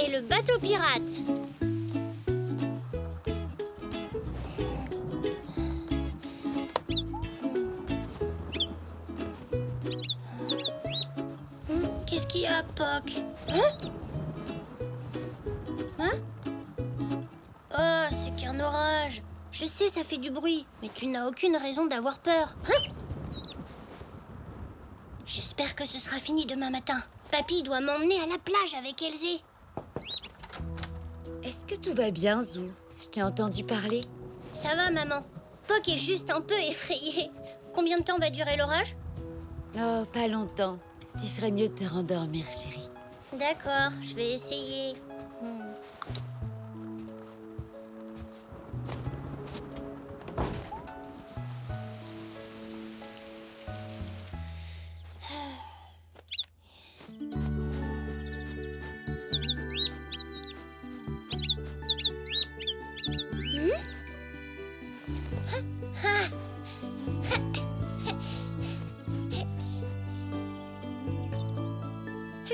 et le bateau pirate. Qu'est-ce qu'il y a, Poc? Hein? Oh, c'est qu'un orage. Je sais, ça fait du bruit, mais tu n'as aucune raison d'avoir peur. J'espère que ce sera fini demain matin. Papy doit m'emmener à la plage avec Elzé. Est-ce que tout va bien, Zou? Je t'ai entendu parler. Ça va, maman. Poc est juste un peu effrayé. Combien de temps va durer l'orage? Oh, pas longtemps. Tu ferais mieux de te rendormir, chérie. D'accord, je vais essayer.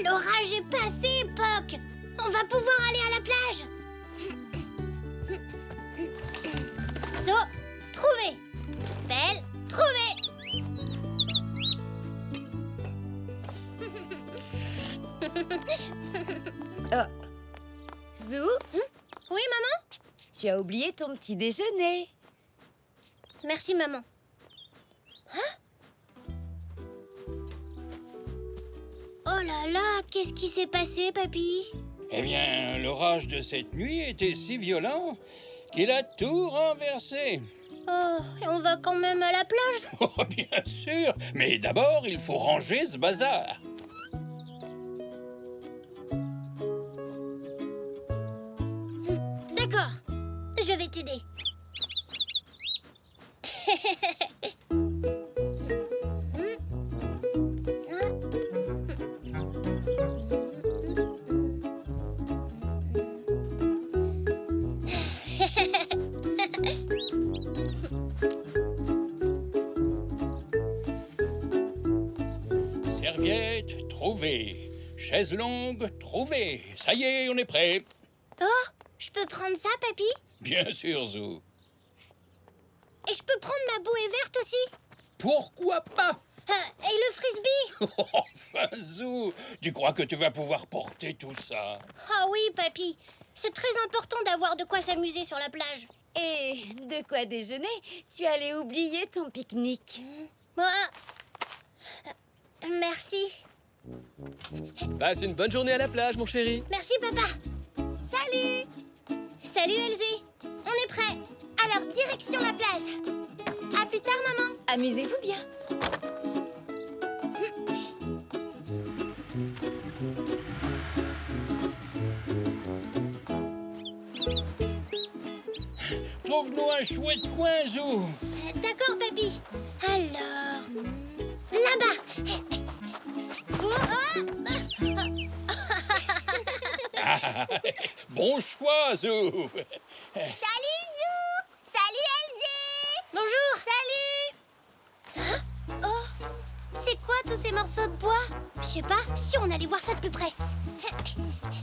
L'orage est passé, Poc. On va pouvoir aller à la plage. So, trouvé. Belle, trouvé. Zou, Oui, maman? tu as oublié ton petit déjeuner. Merci, maman. Oh là là, qu'est-ce qui s'est passé, papy? Eh bien, l'orage de cette nuit était si violent qu'il a tout renversé. Oh, et on va quand même à la plage? Oh, bien sûr, mais d'abord, il faut ranger ce bazar. D'accord, je vais t'aider. Serviette, trouvée. Chaise longue, trouvée. Ça y est, on est prêt. Oh, je peux prendre ça, papy? Bien sûr, Zou. Et je peux prendre ma bouée verte aussi? Pourquoi pas? Et le frisbee? Enfin, Zou, tu crois que tu vas pouvoir porter tout ça? Ah oui, papy. C'est très important d'avoir de quoi s'amuser sur la plage. Et de quoi déjeuner? Tu allais oublier ton pique-nique. Merci. Passe une bonne journée à la plage, mon chéri. Merci, papa. Salut. Salut, Elzé. On est prêts. Alors, direction la plage. À plus tard, maman. Amusez-vous bien. Trouve-nous un chouette coin, Zou. D'accord, papy. Alors, là-bas. Bon choix, Zou. Salut, Zou. Salut, Elzé. Bonjour. Salut. Oh, c'est quoi tous ces morceaux de bois? Je sais pas, si on allait voir ça de plus près.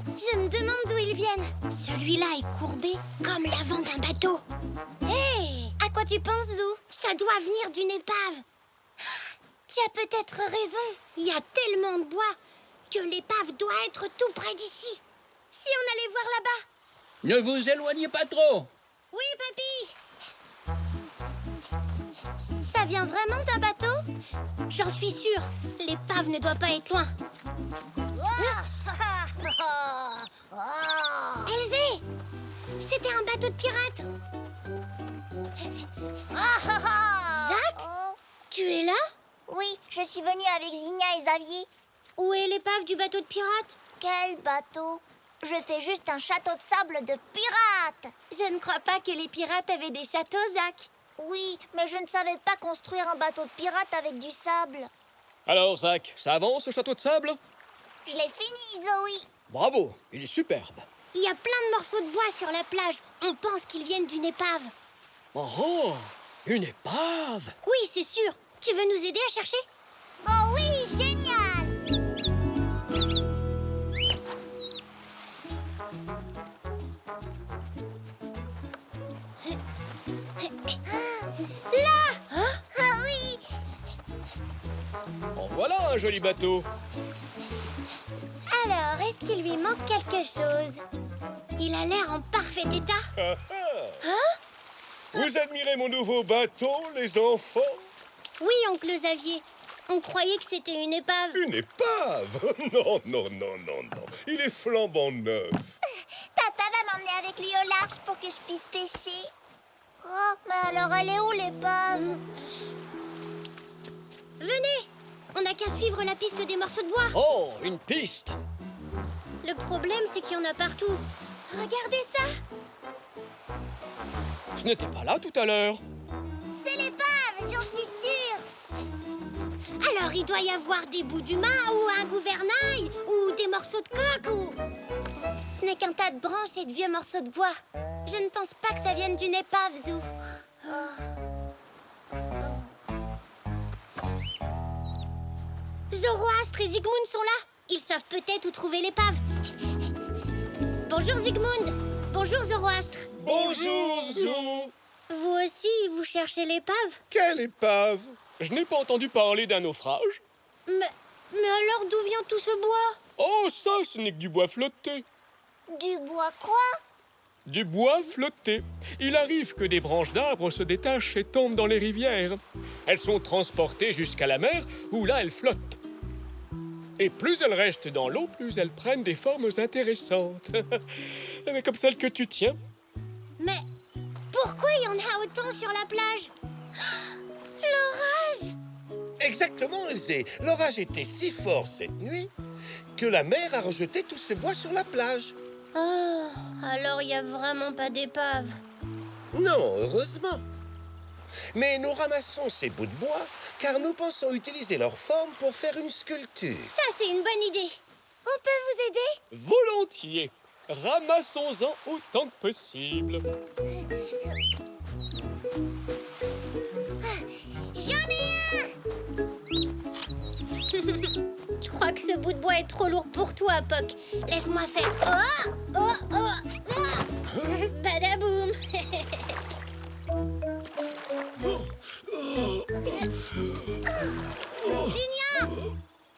Je me demande d'où ils viennent. Celui-là est courbé comme l'avant d'un bateau. Hé, à quoi tu penses, Zou? Ça doit venir d'une épave. Tu as peut-être raison. Il y a tellement de bois que l'épave doit être tout près d'ici. Si on allait voir là-bas. Ne vous éloignez pas trop. Oui, papy. Ça vient vraiment d'un bateau? J'en suis sûre. L'épave ne doit pas être loin. Elzé, c'était un bateau de pirates. Zach, tu es là? Oui, je suis venue avec Zinnia et Xavier. Où est l'épave du bateau de pirates? Quel bateau? Je fais juste un château de sable de pirates. Je ne crois pas que les pirates avaient des châteaux, Zach. Oui, mais je ne savais pas construire un bateau de pirates avec du sable. Alors, Zach, ça avance, ce château de sable? Je l'ai fini, Zoé. Bravo, il est superbe. Il y a plein de morceaux de bois sur la plage. On pense qu'ils viennent d'une épave. Oh, une épave! Oui, c'est sûr. Tu veux nous aider à chercher? Oh oui, génial. un joli bateau. Alors, est-ce qu'il lui manque quelque chose? Il a l'air en parfait état. Vous admirez mon nouveau bateau, les enfants? Oui, oncle Xavier. On croyait que c'était une épave. Une épave? Non, non, non, non, non. Il est flambant neuf. Papa va m'emmener avec lui au large pour que je puisse pêcher. Oh, mais alors elle est où l'épave? Venez! On n'a qu'à suivre la piste des morceaux de bois. Oh, une piste. Le problème, c'est qu'il y en a partout. Regardez ça! Je n'étais pas là tout à l'heure. C'est l'épave, j'en suis sûre. Alors, il doit y avoir des bouts d'humain ou un gouvernail ou des morceaux de coque ou... Ce n'est qu'un tas de branches et de vieux morceaux de bois. Je ne pense pas que ça vienne d'une épave, Zou. Zoroastre et Zygmunt sont là. Ils savent peut-être où trouver l'épave. Bonjour Zygmunt. Bonjour Zoroastre. Bonjour, Zou. Vous aussi, vous cherchez l'épave? Quelle épave? Je n'ai pas entendu parler d'un naufrage. Mais alors d'où vient tout ce bois? Oh, ça, ce n'est que du bois flotté. Du bois quoi? Du bois flotté. Il arrive que des branches d'arbres se détachent et tombent dans les rivières. Elles sont transportées jusqu'à la mer, où là, elles flottent. Et plus elles restent dans l'eau, plus elles prennent des formes intéressantes. Mais comme celle que tu tiens. Mais pourquoi il y en a autant sur la plage? L'orage! Exactement, Elzé. L'orage était si fort cette nuit que la mer a rejeté tout ce bois sur la plage. Oh, alors il n'y a vraiment pas d'épave. Non, heureusement. Mais nous ramassons ces bouts de bois car nous pensons utiliser leur forme pour faire une sculpture. Ça, c'est une bonne idée. On peut vous aider? Volontiers. Ramassons-en autant que possible. J'en ai un! Je crois que ce bout de bois est trop lourd pour toi, Poc. Laisse-moi faire. Oh! Oh! Oh! Oh! Badaboum! Zinia!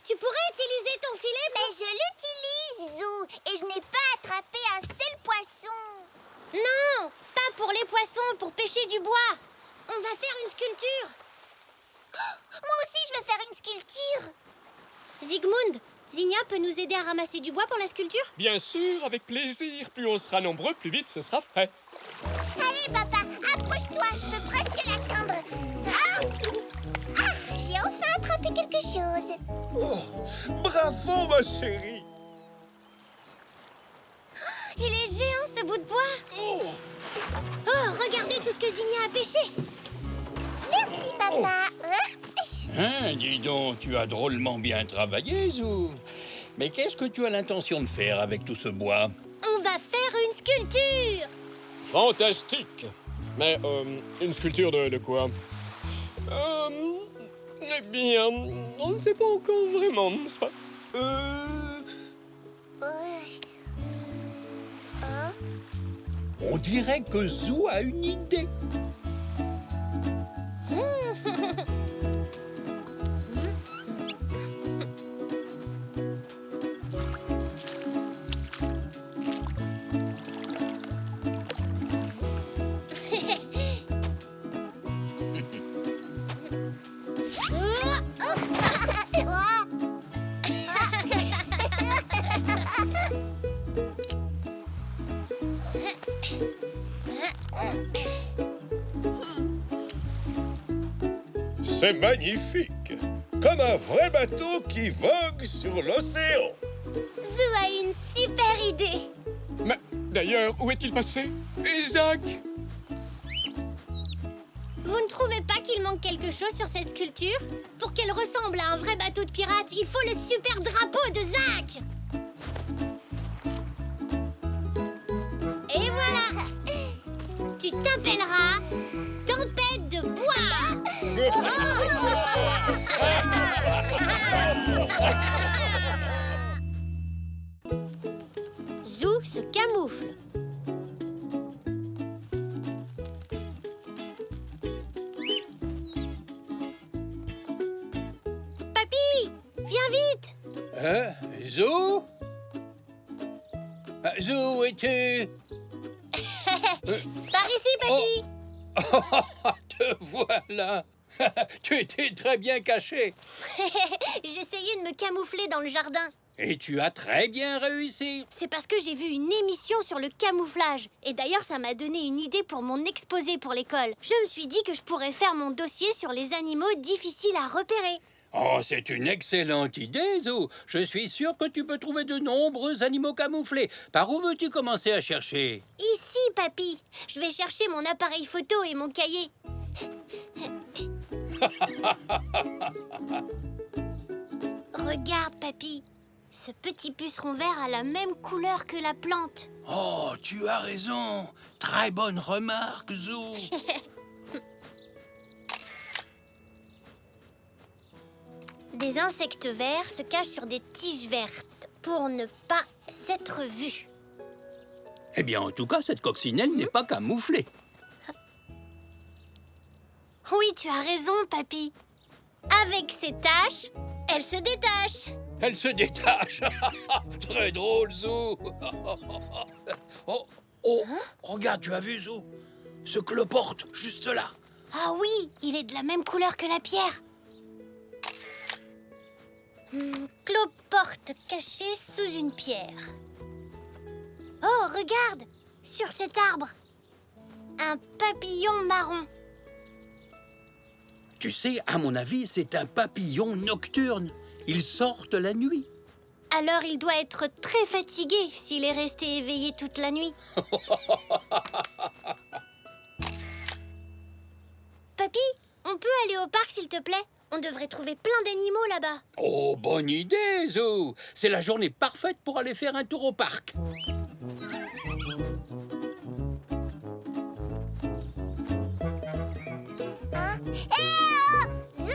Tu pourrais utiliser ton filet Mais je l'utilise, Zou, et je n'ai pas attrapé un seul poisson. Non! Pas pour les poissons, pour pêcher du bois. On va faire une sculpture. Moi aussi, je vais faire une sculpture. Zygmunt, Zinia peut nous aider à ramasser du bois pour la sculpture? Bien sûr, avec plaisir. Plus on sera nombreux, plus vite ce sera fait. Allez, papa, approche-toi, je peux presque l'atteindre. J'ai enfin attrapé quelque chose. Oh, bravo, ma chérie. Il est géant, ce bout de bois. Oh, regardez tout ce que Zinia a pêché. Merci, papa. Hein, dis donc, tu as drôlement bien travaillé, Zou. Mais qu'est-ce que tu as l'intention de faire avec tout ce bois? On va faire une sculpture. Fantastique. Mais, une sculpture de quoi? Eh bien, on ne sait pas encore vraiment, n'est-ce pas? On dirait que Zou a une idée. C'est magnifique. Comme un vrai bateau qui vogue sur l'océan. Zou a une super idée. Mais, d'ailleurs, où est-il passé? Isaac? Vous ne trouvez pas qu'il manque quelque chose sur cette sculpture? Pour qu'elle ressemble à un vrai bateau de pirates, il faut le super drapeau de Zach. Et voilà. Tu t'appelleras Tempête de bois. Zou se camoufle. Papy, Zou? Zou, où es-tu? Par ici, papy. Te voilà. Tu étais très bien caché. J'essayais de me camoufler dans le jardin. Et tu as très bien réussi. C'est parce que j'ai vu une émission sur le camouflage. Et d'ailleurs, ça m'a donné une idée pour mon exposé pour l'école. Je me suis dit que je pourrais faire mon dossier sur les animaux difficiles à repérer. Oh, c'est une excellente idée, Zou. Je suis sûr que tu peux trouver de nombreux animaux camouflés. Par où veux-tu commencer à chercher? Ici, papy. Je vais chercher mon appareil photo et mon cahier. Regarde, papy. Ce petit puceron vert a la même couleur que la plante. Oh, tu as raison. Très bonne remarque, Zou. Des insectes verts se cachent sur des tiges vertes pour ne pas être vus. Eh bien, en tout cas, cette coccinelle n'est pas camouflée. Oui, tu as raison, papy. Avec ses taches, elle se détache. Elle se détache. Très drôle, Zou. Oh, regarde, tu as vu, Zou? Ce cloporte, juste là. Ah oui, il est de la même couleur que la pierre. Cloporte cachée sous une pierre. Oh, regarde, sur cet arbre. Un papillon marron. Tu sais, à mon avis, c'est un papillon nocturne. Ils sortent la nuit. Alors il doit être très fatigué s'il est resté éveillé toute la nuit. Papy, on peut aller au parc s'il te plaît? On devrait trouver plein d'animaux là-bas. Oh, bonne idée, Zou. C'est la journée parfaite pour aller faire un tour au parc. Hein? Eh oh! Zou!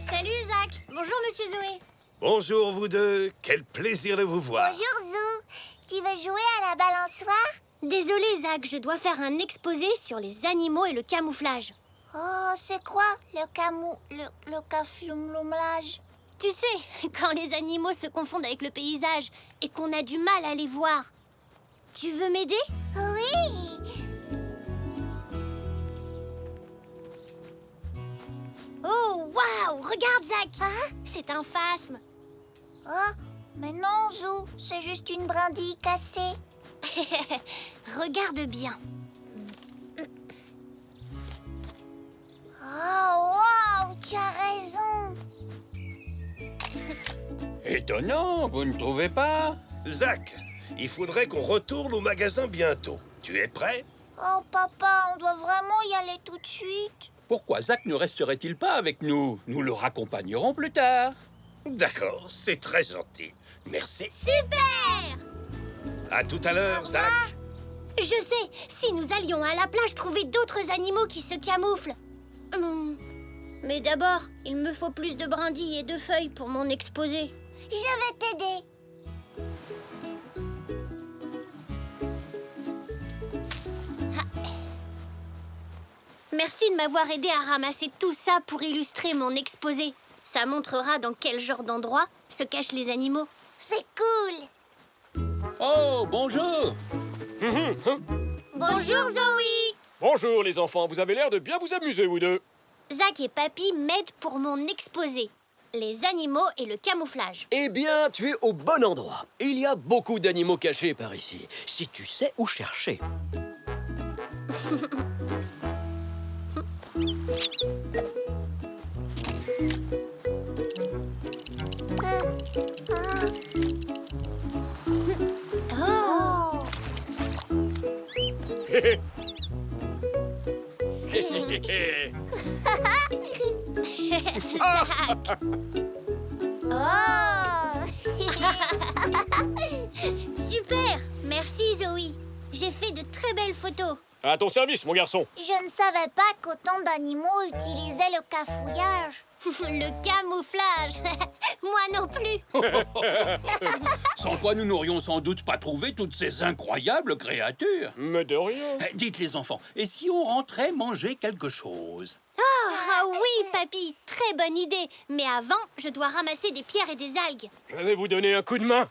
Salut Zach. Bonjour Monsieur Zoé. Bonjour, vous deux. Quel plaisir de vous voir. Bonjour, Zou. Tu veux jouer à la balançoire? Désolé Zach, je dois faire un exposé sur les animaux et le camouflage. Oh, c'est quoi le cafloumloumlage? Tu sais, quand les animaux se confondent avec le paysage et qu'on a du mal à les voir. Tu veux m'aider? Oui. Oh, waouh! Regarde, Zach! Hein? C'est un phasme. Oh, mais non, Zou. C'est juste une brindille cassée. Regarde bien. Oh, wow! Tu as raison. Étonnant, vous ne trouvez pas? Zach, il faudrait qu'on retourne au magasin bientôt. Tu es prêt? Oh, papa, on doit vraiment y aller tout de suite. Pourquoi Zach ne resterait-il pas avec nous? Nous le raccompagnerons plus tard. D'accord, c'est très gentil. Merci. Super! À tout à l'heure, Zach. Je sais, si nous allions à la plage trouver d'autres animaux qui se camouflent. Mais d'abord, il me faut plus de brindilles et de feuilles pour mon exposé. Je vais t'aider. Merci de m'avoir aidé à ramasser tout ça pour illustrer mon exposé. Ça montrera dans quel genre d'endroit se cachent les animaux. C'est cool. Oh, bonjour. Bonjour Zoé! Bonjour les enfants, vous avez l'air de bien vous amuser, vous deux. Zach et Papy m'aident pour mon exposé. Les animaux et le camouflage. Eh bien, tu es au bon endroit. Il y a beaucoup d'animaux cachés par ici, si tu sais où chercher. Oh. Oh. Super! Merci Zoé. J'ai fait de très belles photos. À ton service, mon garçon. Je ne savais pas qu'autant d'animaux utilisaient le cafouillage. Le camouflage. Moi non plus. Sans quoi nous n'aurions sans doute pas trouvé toutes ces incroyables créatures. Mais de rien. Dites les enfants, et si on rentrait manger quelque chose? Ah oui, papy, très bonne idée. Mais avant, je dois ramasser des pierres et des algues. Je vais vous donner un coup de main.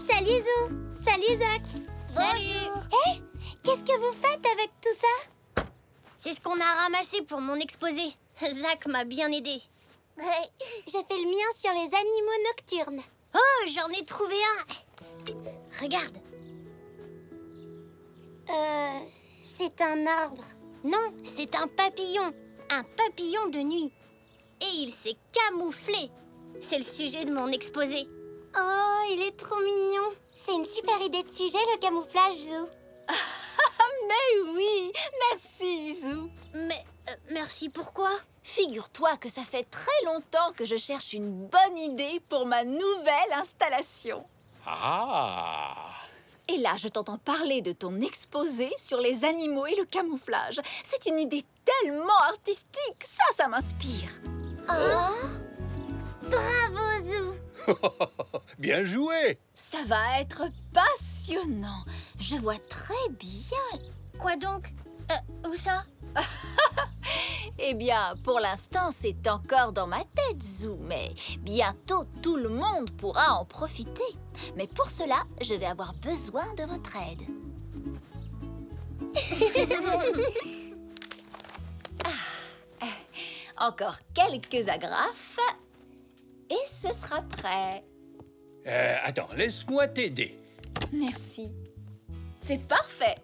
Salut Zou. Salut Zach. Bonjour. Hé, qu'est-ce que vous faites avec tout ça? C'est ce qu'on a ramassé pour mon exposé. Zach m'a bien aidé. J'ai fait le mien sur les animaux nocturnes. Oh, j'en ai trouvé un. Regarde. C'est un arbre. Non, c'est un papillon. Un papillon de nuit. Et il s'est camouflé. C'est le sujet de mon exposé. Oh, il est trop mignon. C'est une super idée de sujet, le camouflage, Zou. Mais oui, merci, Zou. Mais merci pourquoi? Figure-toi que ça fait très longtemps que je cherche une bonne idée pour ma nouvelle installation. Ah! Et là, je t'entends parler de ton exposé sur les animaux et le camouflage. C'est une idée tellement artistique, ça m'inspire. Bravo, Zou. Bien joué! Ça va être passionnant. Je vois très bien. Quoi donc? Où ça? Eh bien, pour l'instant, c'est encore dans ma tête, Zou, mais bientôt tout le monde pourra en profiter. Mais pour cela, je vais avoir besoin de votre aide. Encore quelques agrafes et ce sera prêt. Attends, laisse-moi t'aider. Merci. C'est parfait.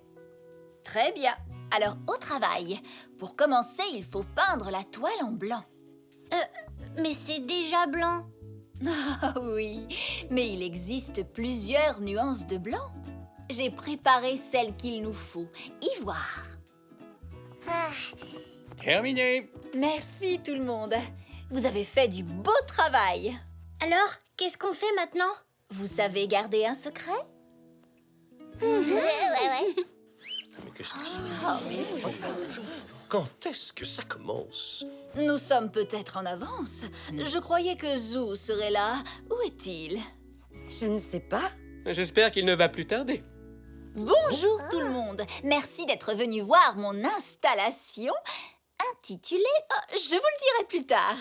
Très bien. Alors, au travail. Pour commencer, il faut peindre la toile en blanc. Mais c'est déjà blanc. Ah oui, mais il existe plusieurs nuances de blanc. J'ai préparé celle qu'il nous faut. Ivoire. Terminé. Merci tout le monde. Vous avez fait du beau travail. Alors, qu'est-ce qu'on fait maintenant? Vous savez garder un secret? Ouais. Quand est-ce que ça commence? Nous sommes peut-être en avance. Je croyais que Zou serait là. Où est-il? Je ne sais pas. J'espère qu'il ne va plus tarder. Bonjour tout le monde. Merci d'être venu voir mon installation intitulée... je vous le dirai plus tard.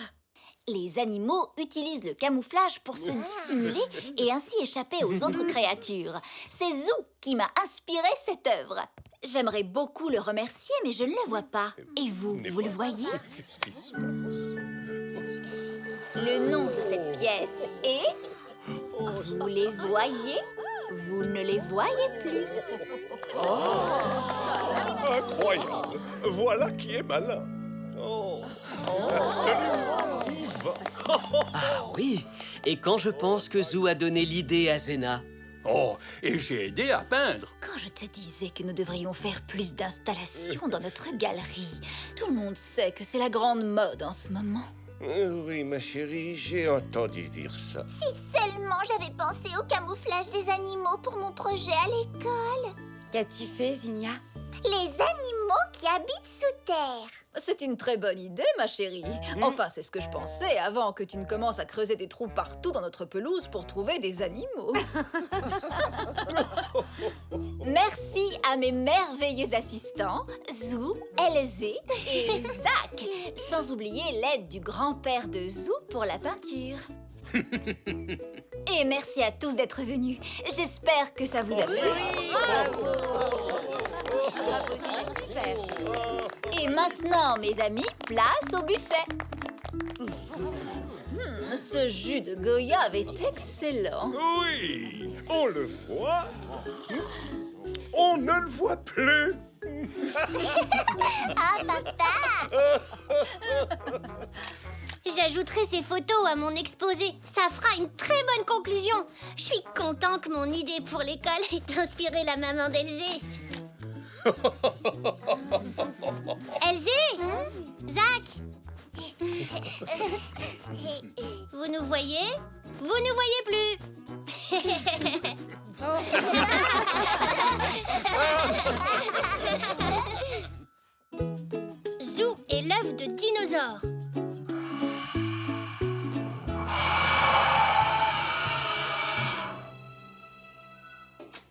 Les animaux utilisent le camouflage pour se dissimuler et ainsi échapper aux autres créatures. C'est Zou qui m'a inspiré cette œuvre. J'aimerais beaucoup le remercier, mais je ne le vois pas. Et vous, vous le voyez? Qu'est-ce qui se passe? Le nom de cette pièce est... Vous les voyez? Vous ne les voyez plus. Incroyable! Voilà qui est malin. Absolument divin. Ah oui. Et quand je pense que Zou a donné l'idée à Zena. Oh, et j'ai aidé à peindre. Quand je te disais que nous devrions faire plus d'installations dans notre galerie, tout le monde sait que c'est la grande mode en ce moment. Oui, ma chérie, j'ai entendu dire ça. Si seulement j'avais pensé au camouflage des animaux pour mon projet à l'école. Qu'as-tu fait, Zinnia? Les animaux qui habitent sous terre. C'est une très bonne idée, ma chérie. Enfin, c'est ce que je pensais avant que tu ne commences à creuser des trous partout dans notre pelouse pour trouver des animaux. Merci à mes merveilleux assistants, Zou, Elzé et Zach. Sans oublier l'aide du grand-père de Zou pour la peinture. Et merci à tous d'être venus. J'espère que ça vous a plu. Bravo! Bravo, c'était super. Et maintenant, mes amis, place au buffet. Ce jus de goyave est excellent. Oui, on le voit. On ne le voit plus. Ah, papa! J'ajouterai ces photos à mon exposé. Ça fera une très bonne conclusion. Je suis content que mon idée pour l'école ait inspiré la maman d'Elzé. Elzé? Zach? Vous nous voyez? Vous ne voyez plus. Zou et l'œuf de dinosaure.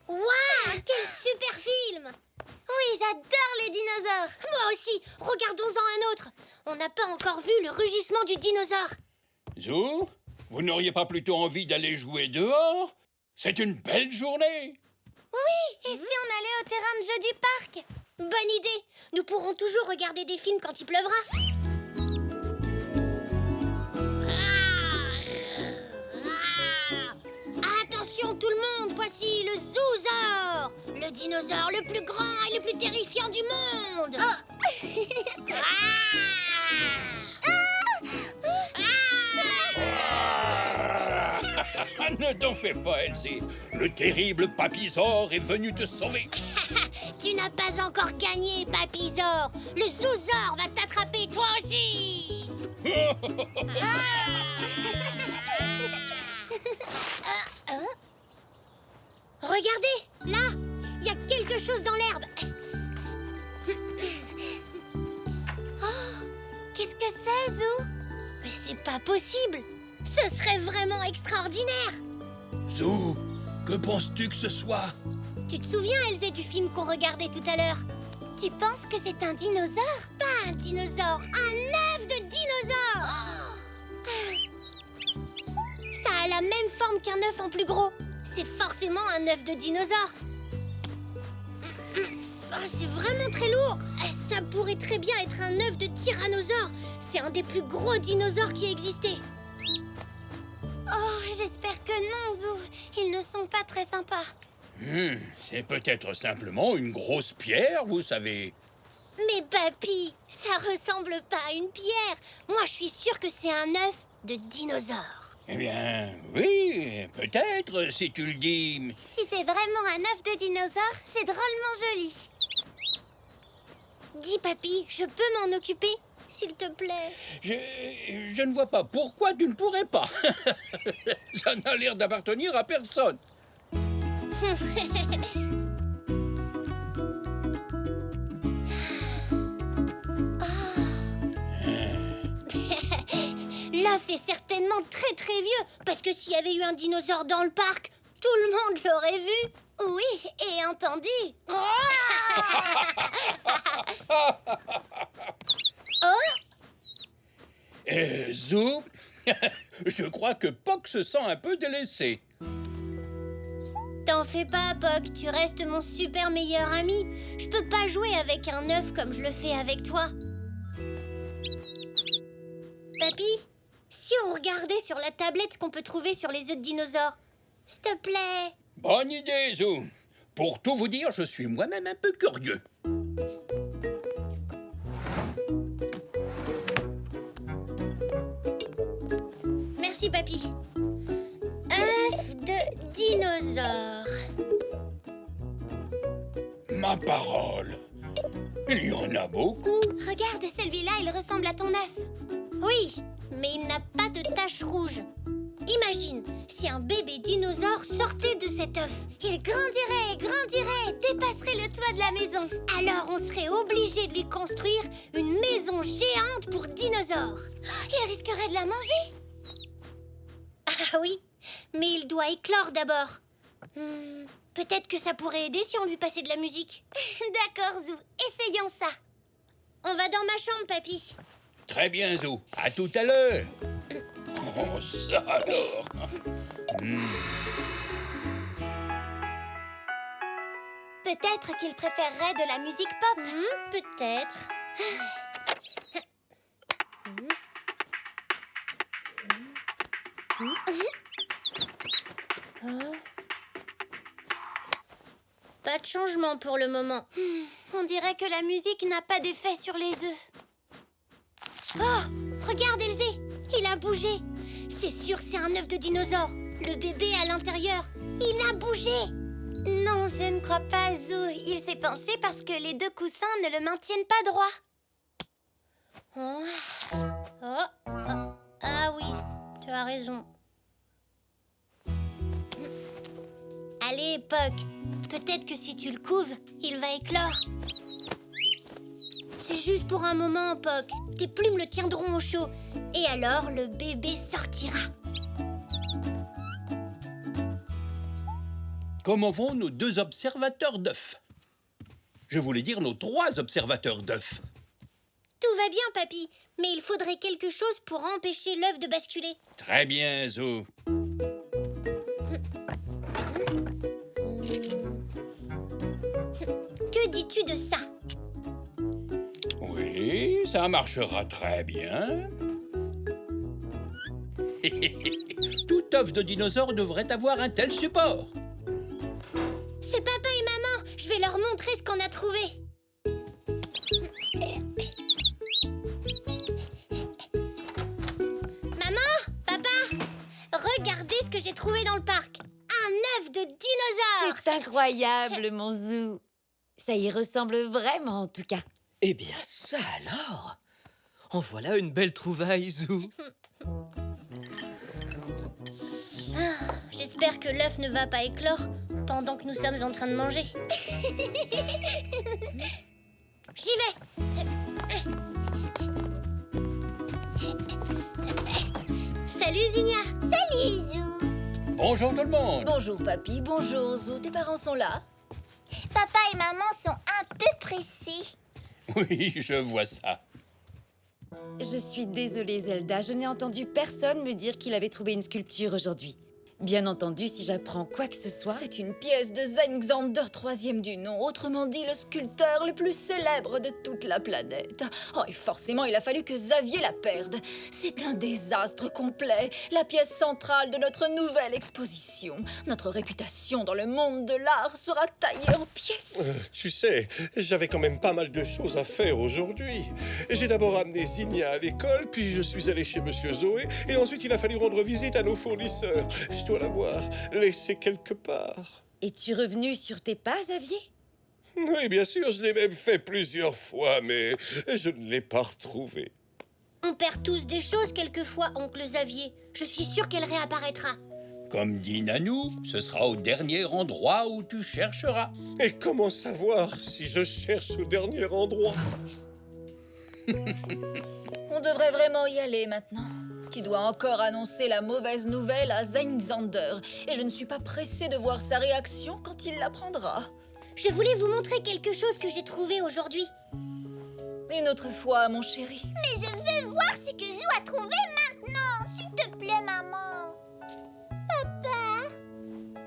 Waouh, quelle J'adore les dinosaures. Moi aussi. Regardons-en un autre. On n'a pas encore vu le rugissement du dinosaure. Zou, vous n'auriez pas plutôt envie d'aller jouer dehors? C'est une belle journée. Oui, et si on allait au terrain de jeu du parc? Bonne idée. Nous pourrons toujours regarder des films quand il pleuvra. Attention tout le monde, voici le Zoosaure, le dinosaure le plus grand et le plus terrifiant du monde. Ne t'en fais pas, Elsie. Le terrible Papizor est venu te sauver. Tu n'as pas encore gagné, Papizor. Le Zoosaure va t'attraper toi aussi. Regardez, là, il y a quelque chose dans l'herbe. Oh, qu'est-ce que c'est, Zou? Mais c'est pas possible. Ce serait vraiment extraordinaire. Zou, que penses-tu que ce soit? Tu te souviens, Elzé, du film qu'on regardait tout à l'heure? Tu penses que c'est un dinosaure? Pas un dinosaure, un œuf de dinosaure. Ça a la même forme qu'un œuf en plus gros. C'est forcément un œuf de dinosaure. C'est vraiment très lourd. Ça pourrait très bien être un œuf de tyrannosaure. C'est un des plus gros dinosaures qui existait. Oh, j'espère que non, Zou. Ils ne sont pas très sympas. C'est peut-être simplement une grosse pierre, vous savez. Mais papy, ça ressemble pas à une pierre. Moi, je suis sûre que c'est un œuf de dinosaure. Eh bien, oui, peut-être, si tu le dis. Si c'est vraiment un œuf de dinosaure, c'est drôlement joli. Dis, papy, je peux m'en occuper, s'il te plaît? Je ne vois pas pourquoi tu ne pourrais pas. Ça n'a l'air d'appartenir à personne. L'œuf est certainement très très vieux, parce que s'il y avait eu un dinosaure dans le parc, tout le monde l'aurait vu. Oui, et entendu. Zou, je crois que Poc se sent un peu délaissé. T'en fais pas, Poc, tu restes mon super meilleur ami. Je peux pas jouer avec un œuf comme je le fais avec toi. Papy, si on regardait sur la tablette ce qu'on peut trouver sur les œufs de dinosaures, s'il te plaît. Bonne idée, Zou. Pour tout vous dire, je suis moi-même un peu curieux. Merci, papy. Œuf de dinosaure. Ma parole, il y en a beaucoup. Regarde, celui-là, il ressemble à ton œuf. Oui, mais il n'a pas de tache rouge. Imagine, si un bébé dinosaure sortait de cet œuf. Il grandirait, grandirait, dépasserait le toit de la maison. Alors on serait obligé de lui construire une maison géante pour dinosaures. Il risquerait de la manger. Ah oui, mais il doit éclore d'abord. Peut-être que ça pourrait aider si on lui passait de la musique. D'accord, Zou, essayons ça. On va dans ma chambre, papy. Très bien, Zou. À tout à l'heure. Oh, ça alors. Peut-être qu'il préférerait de la musique pop. Peut-être. Pas de changement pour le moment. On dirait que la musique n'a pas d'effet sur les œufs. Oh, regarde, Elzé, il a bougé. C'est sûr, c'est un œuf de dinosaure. Le bébé à l'intérieur, il a bougé. Non, je ne crois pas, Zou. Il s'est penché parce que les deux coussins ne le maintiennent pas droit. Ah oui, tu as raison. Allez, Poc, peut-être que si tu le couves, il va éclore. C'est juste pour un moment, Poc. Tes plumes le tiendront au chaud. Et alors, le bébé sortira. Comment vont nos deux observateurs d'œufs? Je voulais dire nos 3 observateurs d'œufs. Tout va bien, papy. Mais il faudrait quelque chose pour empêcher l'œuf de basculer. Très bien, Zou. Que dis-tu de ça? Oui, ça marchera très bien. Tout œuf de dinosaure devrait avoir un tel support. C'est papa et maman. Je vais leur montrer ce qu'on a trouvé. Maman, papa, regardez ce que j'ai trouvé dans le parc. Un œuf de dinosaure. C'est incroyable, mon Zou. Ça y ressemble vraiment, en tout cas. Eh bien, ça alors! En voilà une belle trouvaille, Zou. J'espère que l'œuf ne va pas éclore pendant que nous sommes en train de manger. J'y vais. Salut Zinnia. Salut, Zou. Bonjour tout le monde. Bonjour, papy. Bonjour, Zou. Tes parents sont là? Papa et maman sont un peu pressés. Oui, je vois ça. Je suis désolée, Zelda. Je n'ai entendu personne me dire qu'il avait trouvé une sculpture aujourd'hui. Bien entendu, si j'apprends quoi que ce soit... C'est une pièce de Zengzander, 3e du nom, autrement dit le sculpteur le plus célèbre de toute la planète. Oh, et forcément, il a fallu que Xavier la perde. C'est un désastre complet, la pièce centrale de notre nouvelle exposition. Notre réputation dans le monde de l'art sera taillée en pièces. Tu sais, j'avais quand même pas mal de choses à faire aujourd'hui. J'ai d'abord amené Zinnia à l'école, puis je suis allé chez Monsieur Zoé, et ensuite il a fallu rendre visite à nos fournisseurs. Je dois l'avoir laissé quelque part. Es-tu revenu sur tes pas, Xavier? Oui, bien sûr, je l'ai même fait plusieurs fois, mais je ne l'ai pas retrouvé. On perd tous des choses quelquefois, oncle Xavier. Je suis sûre qu'elle réapparaîtra. Comme dit Nanou, ce sera au dernier endroit où tu chercheras. Et comment savoir si je cherche au dernier endroit? On devrait vraiment y aller maintenant. Qui doit encore annoncer la mauvaise nouvelle à Zengzander. Et je ne suis pas pressée de voir sa réaction quand il l'apprendra. Je voulais vous montrer quelque chose que j'ai trouvé aujourd'hui. Une autre fois, mon chéri. Mais je veux voir ce que Zou a trouvé maintenant. S'il te plaît, maman. Papa.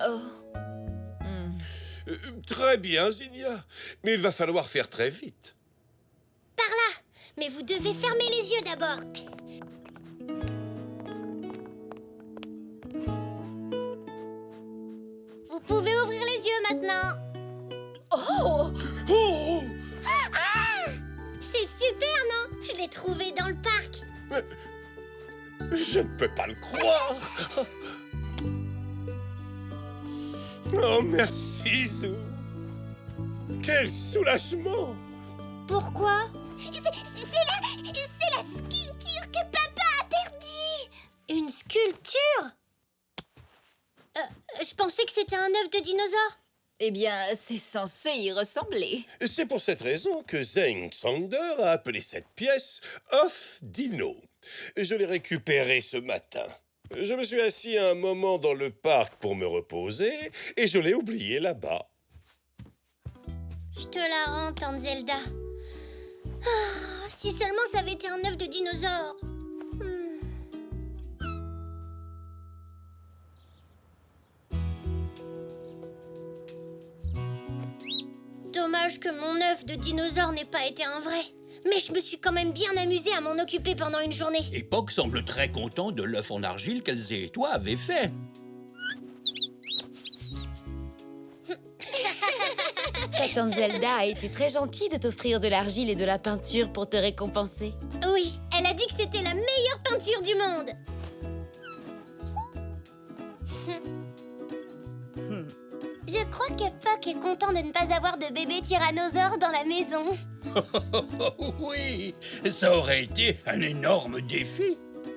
Oh. Très bien, Zinnia. Mais il va falloir faire très vite. Par là. Mais vous devez fermer les yeux d'abord. Vous pouvez ouvrir les yeux maintenant. Oh! Oh! C'est super, non? Je l'ai trouvé dans le parc. Je ne peux pas le croire. Oh, merci, Zou. Quel soulagement. Pourquoi? C'est la sculpture que papa a perdue. Une sculpture? Je pensais que c'était un œuf de dinosaure. Eh bien, c'est censé y ressembler. C'est pour cette raison que Zengzander a appelé cette pièce œuf dino. Je l'ai récupéré ce matin. Je me suis assis un moment dans le parc pour me reposer et je l'ai oublié là-bas. Je te la rends, tante Zelda. Ah, si seulement ça avait été un œuf de dinosaure. Dommage que mon œuf de dinosaure n'ait pas été un vrai. Mais je me suis quand même bien amusée à m'en occuper pendant une journée. Et Pog semble très content de l'œuf en argile qu'Elzé et toi avez fait. Ta tante Zelda a été très gentille de t'offrir de l'argile et de la peinture pour te récompenser. Oui, elle a dit que c'était la meilleure peinture du monde. Je crois que Puck est content de ne pas avoir de bébé tyrannosaure dans la maison. Oui, ça aurait été un énorme défi.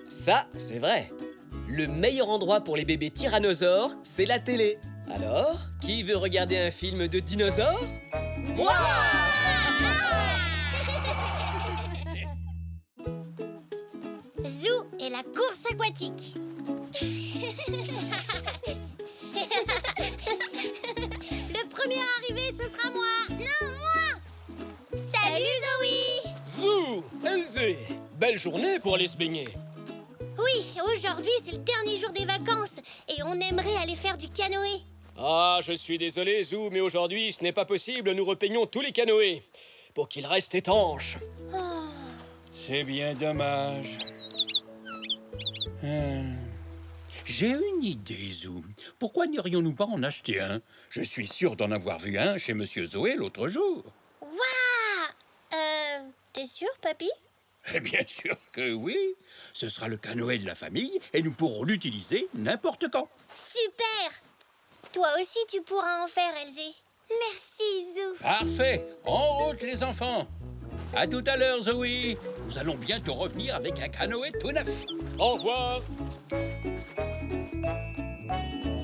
Ça, c'est vrai. Le meilleur endroit pour les bébés tyrannosaures, c'est la télé. Alors, qui veut regarder un film de dinosaures? Moi! Zou et la course aquatique. Le premier arrivé, ce sera moi. Non, moi. Zou, Elzé, belle journée pour aller se baigner. Oui, aujourd'hui, c'est le dernier jour des vacances et on aimerait aller faire du canoë. Ah, je suis désolé, Zou, mais aujourd'hui, ce n'est pas possible. Nous repeignons tous les canoës pour qu'ils restent étanches. C'est bien dommage. J'ai une idée, Zou. Pourquoi n'irions-nous pas en acheter un? Je suis sûr d'en avoir vu un chez Monsieur Zoé l'autre jour. Waouh! T'es sûr, papy? Eh bien sûr que oui. Ce sera le canoë de la famille et nous pourrons l'utiliser n'importe quand. Super! Toi aussi, tu pourras en faire, Elzé. Merci, Zou. Parfait. En route, les enfants. À tout à l'heure, Zoé. Nous allons bientôt revenir avec un canoë tout neuf. Au revoir.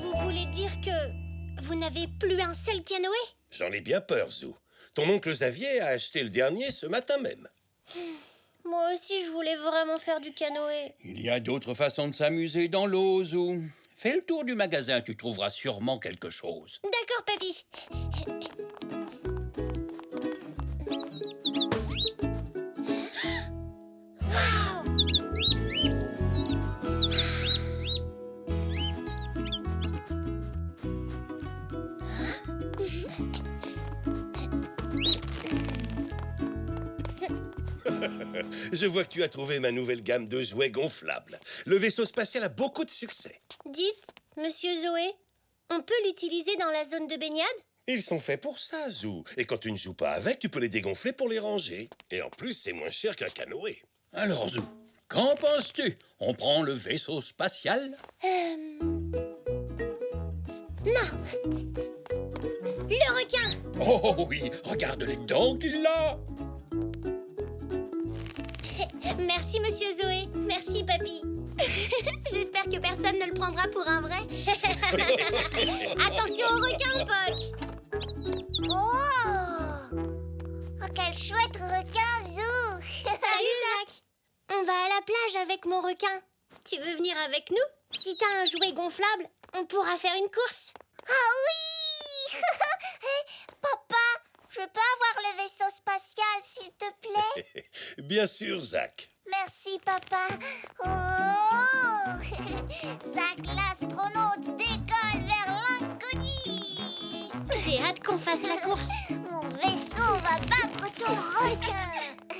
Vous voulez dire que vous n'avez plus un seul canoë? J'en ai bien peur, Zou. Ton oncle Xavier a acheté le dernier ce matin même. Moi aussi, je voulais vraiment faire du canoë. Il y a d'autres façons de s'amuser dans l'eau, Zou. Fais le tour du magasin, tu trouveras sûrement quelque chose. D'accord, papy. Je vois que tu as trouvé ma nouvelle gamme de jouets gonflables. Le vaisseau spatial a beaucoup de succès. Dites, Monsieur Zoé, on peut l'utiliser dans la zone de baignade? Ils sont faits pour ça, Zou. Et quand tu ne joues pas avec, tu peux les dégonfler pour les ranger. Et en plus, c'est moins cher qu'un canoë. Alors, Zou, qu'en penses-tu? On prend le vaisseau spatial? Non. Le requin. Oh oui, regarde les dents qu'il a! Merci, Monsieur Zoé. Merci, papy. J'espère que personne ne le prendra pour un vrai. Attention au requin, Poc. Oh! Oh, quel chouette requin, Zou! Salut, Zach. On va à la plage avec mon requin. Tu veux venir avec nous? Si t'as un jouet gonflable, on pourra faire une course. Ah oui! Papa, je peux avoir le vaisseau spatial, s'il te plaît? Bien sûr, Zach. Merci, papa. Oh! Zach l'astronaute décolle vers l'inconnu. J'ai hâte qu'on fasse la course. Mon vaisseau va battre ton requin.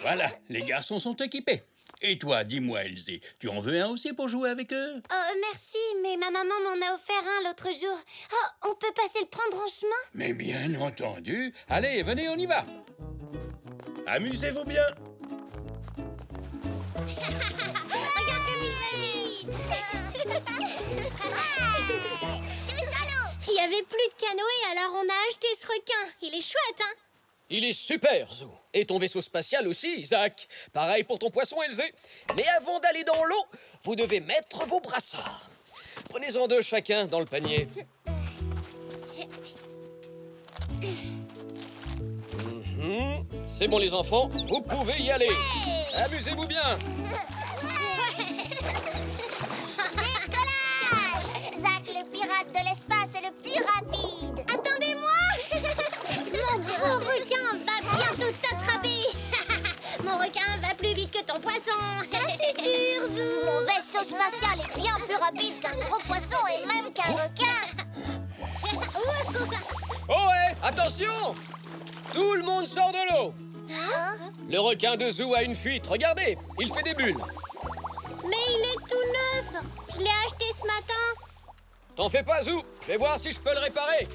Voilà, les garçons sont équipés. Et toi, dis-moi, Elzé, tu en veux un aussi pour jouer avec eux? Merci, mais ma maman m'en a offert un l'autre jour. Oh, on peut passer le prendre en chemin? Mais bien entendu. Allez, venez, on y va. Amusez-vous bien. Regarde comme il va vite. Il y avait plus de canoë, alors on a acheté ce requin. Il est chouette, hein? Il est super, Zou. Et ton vaisseau spatial aussi, Zach. Pareil pour ton poisson, Elzé. Mais avant d'aller dans l'eau, vous devez mettre vos brassards. Prenez-en 2 chacun dans le panier. C'est bon, les enfants, vous pouvez y aller. Amusez-vous bien. Zach, le pirate de l'espace, est le plus rapide. Attendez-moi. Mon gros requin va bientôt t'attraper. Mon requin va plus vite que ton poisson. C'est sûr, Zou. Mon vaisseau spatial est bien plus rapide qu'un gros poisson et même qu'un requin. Oh ouais, attention! Tout le monde sort de l'eau. Le requin de Zou a une fuite. Regardez, il fait des bulles. Mais il est tout neuf. Je l'ai acheté ce matin. T'en fais pas, Zou. Je vais voir si je peux le réparer.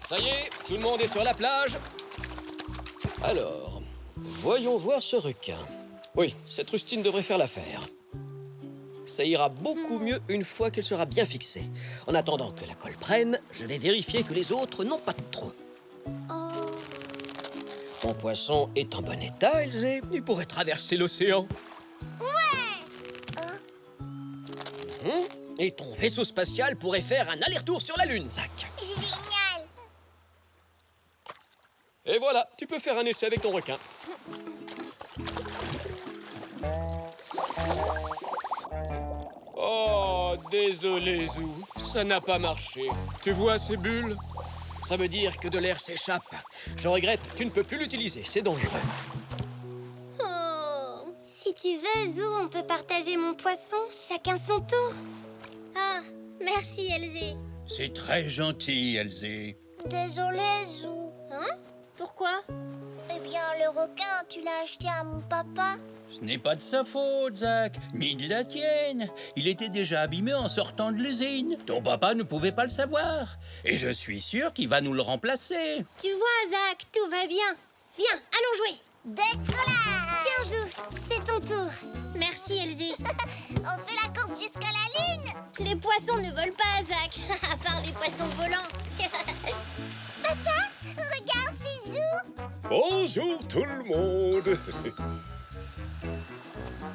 Ça y est, tout le monde est sur la plage. Alors, voyons voir ce requin. Oui, cette rustine devrait faire l'affaire. Ça ira beaucoup mieux une fois qu'elle sera bien fixée. En attendant que la colle prenne, je vais vérifier que les autres n'ont pas de trou. Ton poisson est en bon état, Elzé. Il pourrait traverser l'océan. Et ton vaisseau spatial pourrait faire un aller-retour sur la Lune, Zach. Génial. Et voilà, tu peux faire un essai avec ton requin. Oh, désolé, Zou. Ça n'a pas marché. Tu vois ces bulles? Ça veut dire que de l'air s'échappe. Je regrette, tu ne peux plus l'utiliser. C'est dangereux. tu veux, Zou, on peut partager mon poisson, chacun son tour. Ah, merci, Elzé. C'est très gentil, Elzé. Désolée, Zou. Hein? Pourquoi? Eh bien, le requin, tu l'as acheté à mon papa. Ce n'est pas de sa faute, Zach, ni de la tienne. Il était déjà abîmé en sortant de l'usine. Ton papa ne pouvait pas le savoir. Et je suis sûr qu'il va nous le remplacer. Tu vois, Zach, tout va bien. Viens, allons jouer. Décollage! Tiens, Zou, c'est ton tour. Merci, Elzé. On fait la course jusqu'à la lune. Les poissons ne volent pas, Zach, à part les poissons volants. Papa, regarde, c'est Zou. Bonjour tout le monde.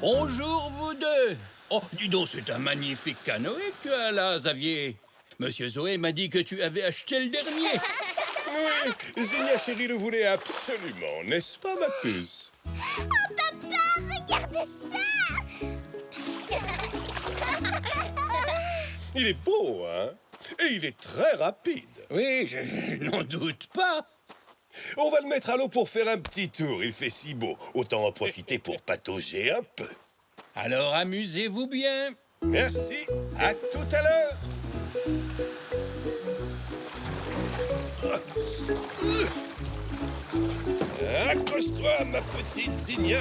Bonjour, vous deux. Oh, dis donc, c'est un magnifique canoë que tu as là, Xavier. Monsieur Zoé m'a dit que tu avais acheté le dernier. Oui, Zénia chérie le voulait absolument, n'est-ce pas, ma puce? Oh, papa, regarde ça. Il est beau, hein? Et il est très rapide. Oui, je n'en doute pas. On va le mettre à l'eau pour faire un petit tour. Il fait si beau. Autant en profiter pour patauger un peu. Alors amusez-vous bien. Merci. À tout à l'heure. Accroche-toi, ma petite Zénia.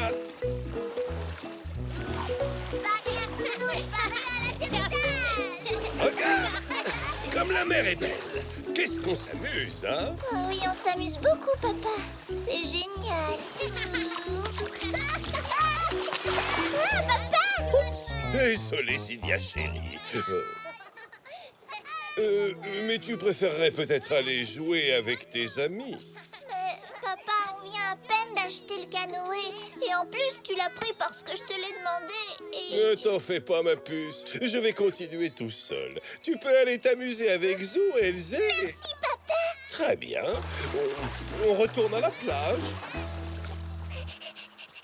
Zach, merci de nous préparer à l'atterrissage. Regarde, comme la mer est belle. Qu'est-ce qu'on s'amuse, hein? Oh oui, on s'amuse beaucoup, papa. C'est génial. Ah, papa! Oups, désolé, Zénia chérie. Mais tu préférerais peut-être aller jouer avec tes amis. Mais papa, on vient à peine d'acheter le canoë. Et en plus, tu l'as pris parce que je te l'ai demandé. Et... Ne t'en fais pas, ma puce. Je vais continuer tout seul. Tu peux aller t'amuser avec Zou et Elzé. Merci, papa. Très bien. On retourne à la plage.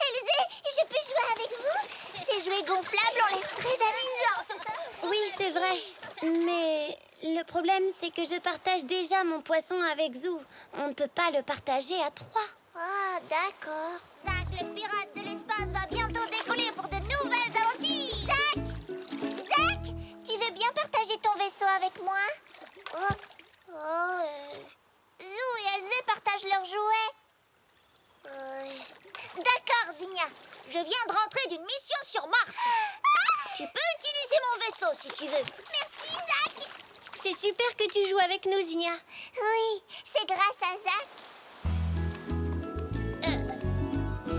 Elzé, je peux jouer avec vous? Ces jouets gonflables ont l'air très amusants. Oui, c'est vrai. Mais le problème, c'est que je partage déjà mon poisson avec Zou. On ne peut pas le partager à 3. Ah, d'accord. Zach, le pirate de l'espace, va bientôt décoller pour de nouvelles aventures. Zach! Zach, tu veux bien partager ton vaisseau avec moi? Zou et Elzé partagent leurs jouets. D'accord, Zénia. Je viens de rentrer d'une mission sur Mars. Tu peux utiliser mon vaisseau si tu veux. Merci, Zach. C'est super que tu joues avec nous, Zénia. Oui, c'est grâce à Zach.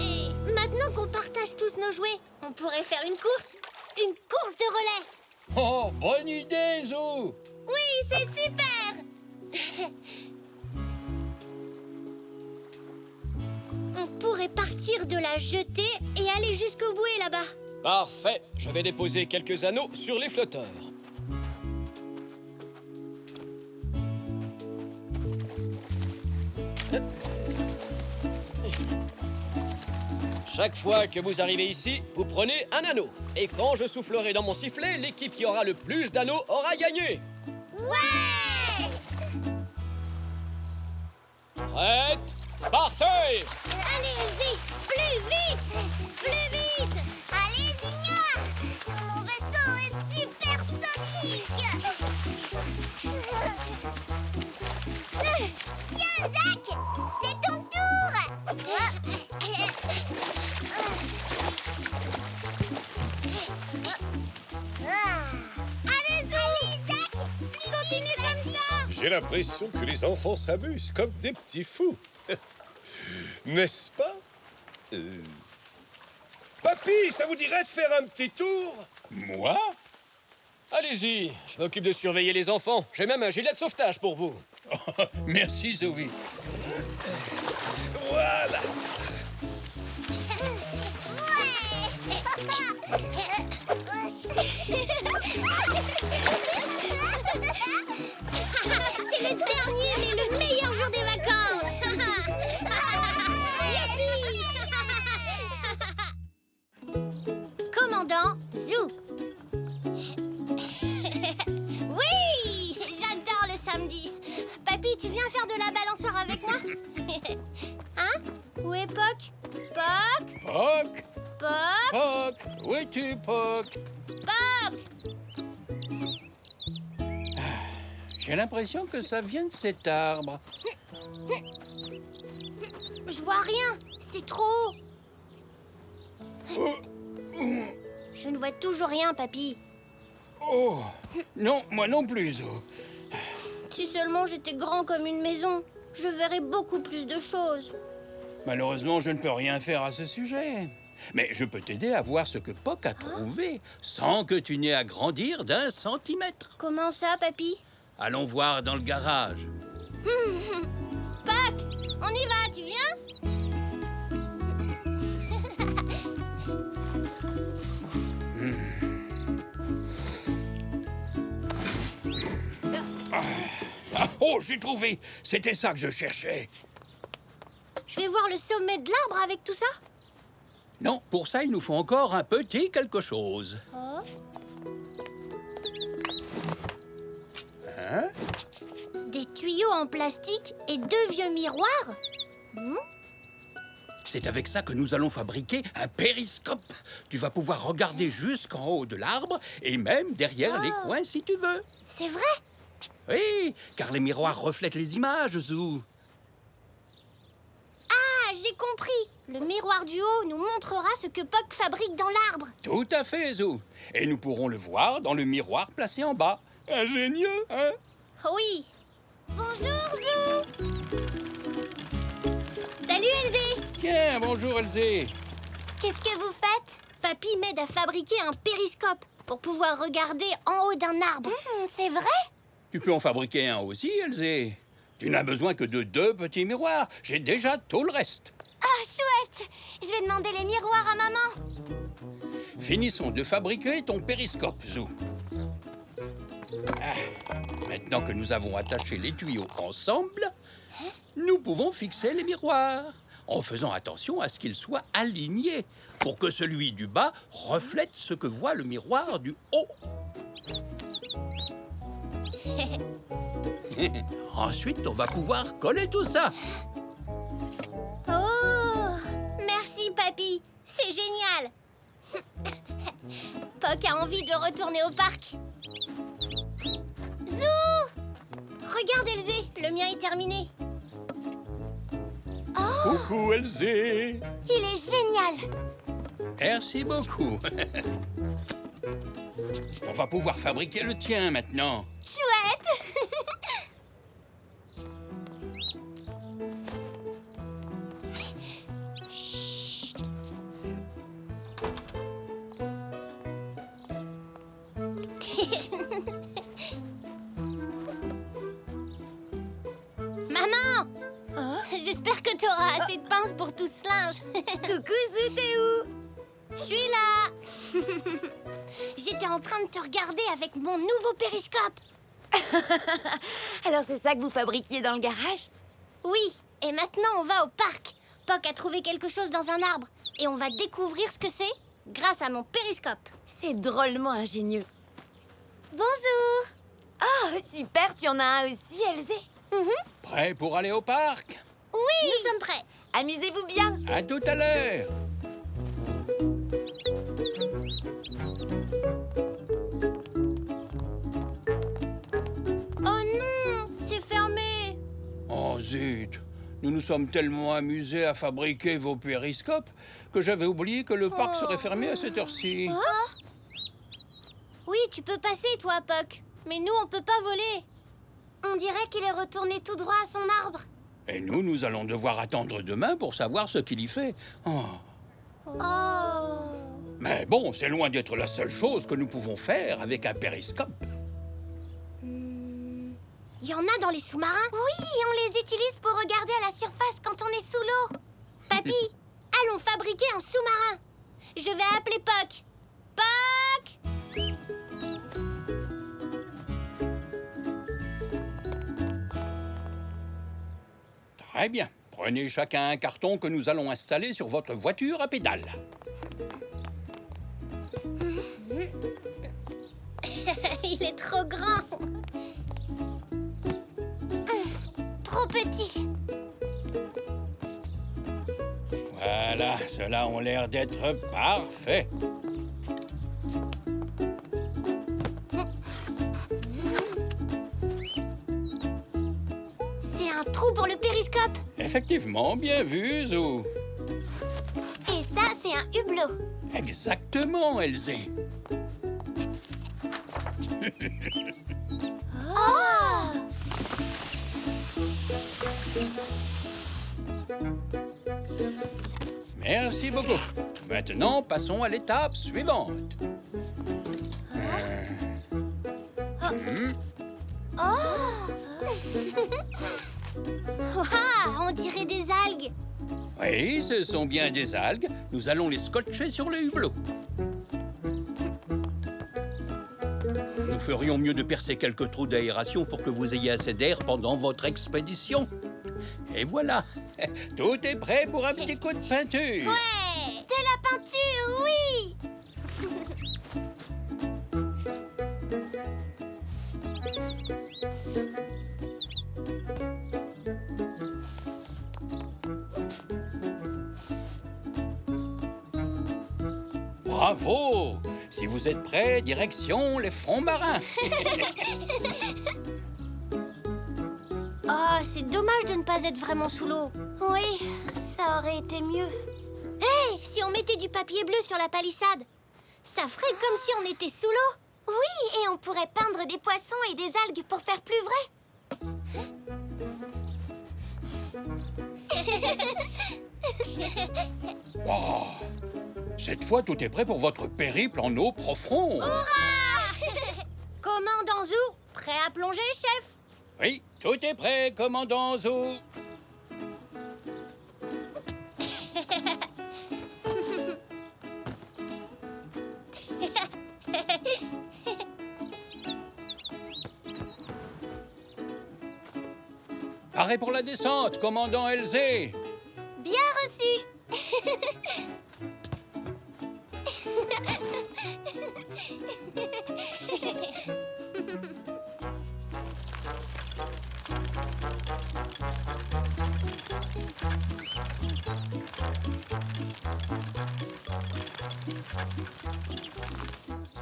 Et maintenant qu'on partage tous nos jouets, on pourrait faire une course. Une course de relais. Oh, bonne idée, Zou. Oui, c'est super. On pourrait partir de la jetée et aller jusqu'au bouée là-bas. Parfait, je vais déposer quelques anneaux sur les flotteurs. Chaque fois que vous arrivez ici, vous prenez un anneau. Et quand je soufflerai dans mon sifflet, l'équipe qui aura le plus d'anneaux aura gagné. Ouais! Prête? Partez! Allez, Elzé, plus vite! Plus vite! Allez, Zénia! Mon vaisseau est supersonique! Tiens, Zach! C'est ton tour! Allez, Zach! Continue comme ça! J'ai l'impression que les enfants s'amusent comme des petits fous. N'est-ce pas? Papy, ça vous dirait de faire un petit tour? Moi? Allez-y, je m'occupe de surveiller les enfants. J'ai même un gilet de sauvetage pour vous. Merci, Zoé. Voilà. C'est le dernier mais le meilleur jour des vacances. Youpi. Commandant Zou. Oui, j'adore le samedi. Papy, tu viens faire de la balançoire avec moi? Hein? Où est Poc? Poc? Poc, Pop, Poc, où es-tu, Poc? Pop. J'ai l'impression que ça vient de cet arbre. Je vois rien. C'est trop haut. Je ne vois toujours rien, papy. Oh, non, moi non plus, Zo. Si seulement j'étais grand comme une maison, je verrais beaucoup plus de choses. Malheureusement, je ne peux rien faire à ce sujet. Mais je peux t'aider à voir ce que Poc a trouvé, sans que tu n'aies à grandir d'1 centimètre. Comment ça, papy? Allons voir dans le garage. Poc, on y va, tu viens? Ah, oh, j'ai trouvé! C'était ça que je cherchais. Je vais voir le sommet de l'arbre avec tout ça. Non, pour ça, il nous faut encore un petit quelque chose. Oh. Hein? Des tuyaux en plastique et 2 vieux miroirs. C'est avec ça que nous allons fabriquer un périscope. Tu vas pouvoir regarder jusqu'en haut de l'arbre et même derrière les coins si tu veux. C'est vrai? Oui, car les miroirs reflètent les images, Zou. Ah, j'ai compris. Le miroir du haut nous montrera ce que Poc fabrique dans l'arbre. Tout à fait, Zou. Et nous pourrons le voir dans le miroir placé en bas. Ingénieux, hein? Oui. Bonjour, Zou. Salut, Elzé. Tiens, bonjour, Elzé. Qu'est-ce que vous faites? Papy m'aide à fabriquer un périscope pour pouvoir regarder en haut d'un arbre. C'est vrai? Tu peux en fabriquer un aussi, Elzé. Tu n'as besoin que de 2 petits miroirs. J'ai déjà tout le reste. Ah, chouette. Je vais demander les miroirs à maman. Finissons de fabriquer ton périscope, Zou. Ah, maintenant que nous avons attaché les tuyaux ensemble, nous pouvons fixer les miroirs, en faisant attention à ce qu'ils soient alignés, pour que celui du bas reflète ce que voit le miroir du haut. Ensuite, on va pouvoir coller tout ça. Oh, merci, papy. C'est génial. Poc a envie de retourner au parc. Zou! Regarde, Elzé, le mien est terminé. Coucou, Elzé. Il est génial. Merci beaucoup. On va pouvoir fabriquer le tien maintenant. Chouette. Chut. Maman! J'espère que tu auras assez de pinces pour tout ce linge. Coucou, Zou, t'es où? Je suis là. J'étais en train de te regarder avec mon nouveau périscope. Alors c'est ça que vous fabriquiez dans le garage? Oui, et maintenant on va au parc. Poc a trouvé quelque chose dans un arbre et on va découvrir ce que c'est grâce à mon périscope. C'est drôlement ingénieux. Bonjour. Oh, super, tu en as un aussi, Elzé. Prêt pour aller au parc? Oui, nous sommes prêts. Amusez-vous bien. À tout à l'heure. Oh non, c'est fermé. Oh zut! Nous nous sommes tellement amusés à fabriquer vos périscopes que j'avais oublié que le parc serait fermé à cette heure-ci. Oui, tu peux passer, toi, Poc. Mais nous, on peut pas voler. On dirait qu'il est retourné tout droit à son arbre. Et nous allons devoir attendre demain pour savoir ce qu'il y fait. Oh. Oh. Mais bon, c'est loin d'être la seule chose que nous pouvons faire avec un périscope. Il y en a dans les sous-marins? Oui, on les utilise pour regarder à la surface quand on est sous l'eau. Papy, allons fabriquer un sous-marin. Je vais appeler Poc. Poc! Très bien. Prenez chacun un carton que nous allons installer sur votre voiture à pédales. Il est trop grand. Trop petit. Voilà, ceux-là ont l'air d'être parfaits. C'est un trou pour le périscope. Effectivement, bien vu, Zou. Et ça, c'est un hublot. Exactement, Elzé. Oh! Merci beaucoup. Maintenant, passons à l'étape suivante. Waouh, on dirait des algues. Oui, ce sont bien des algues. Nous allons les scotcher sur le hublot. Nous ferions mieux de percer quelques trous d'aération pour que vous ayez assez d'air pendant votre expédition. Et voilà, tout est prêt pour un petit coup de peinture. Ouais! De la peinture, oui! Bravo! Si vous êtes prêts, direction les fonds marins. Oh, c'est dommage de ne pas être vraiment sous l'eau. Oui, ça aurait été mieux. Hé, si on mettait du papier bleu sur la palissade, ça ferait comme si on était sous l'eau. Oui, et on pourrait peindre des poissons et des algues pour faire plus vrai. Wow. Cette fois, tout est prêt pour votre périple en eau profonde. Commandant Zou, prêt à plonger, chef? Oui, tout est prêt, commandant Zou. Arrêt pour la descente, commandant Elzé. Bien reçu.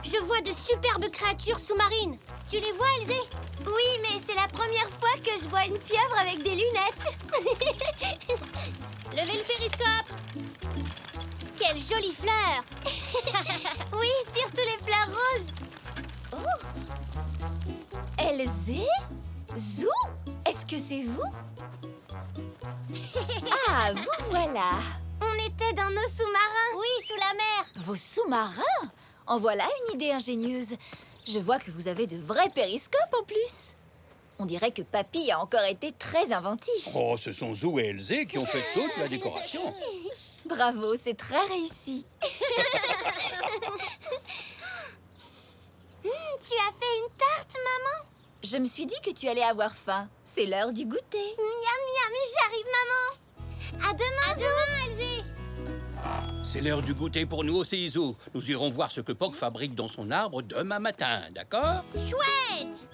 Je vois de superbes créatures sous-marines. Tu les vois, Elzé? Oui, mais c'est la première fois que je vois une pieuvre avec des lunettes. Levez le périscope. Quelle jolie fleur. Oui, surtout les fleurs roses. Elzé? Zou? Est-ce que c'est vous? Ah, vous voilà! On était dans nos sous-marins. Oui, sous la mer. Vos sous-marins? En voilà une idée ingénieuse. Je vois que vous avez de vrais périscopes en plus. On dirait que Papy a encore été très inventif. Oh, ce sont Zou et Elzé qui ont fait toute la décoration. Bravo, c'est très réussi. Tu as fait une tarte, maman? Je me suis dit que tu allais avoir faim. C'est l'heure du goûter. Miam, miam, j'arrive, maman. À demain, Elzé. C'est l'heure du goûter pour nous aussi, Zou. Nous irons voir ce que Poc fabrique dans son arbre demain matin, d'accord? Chouette.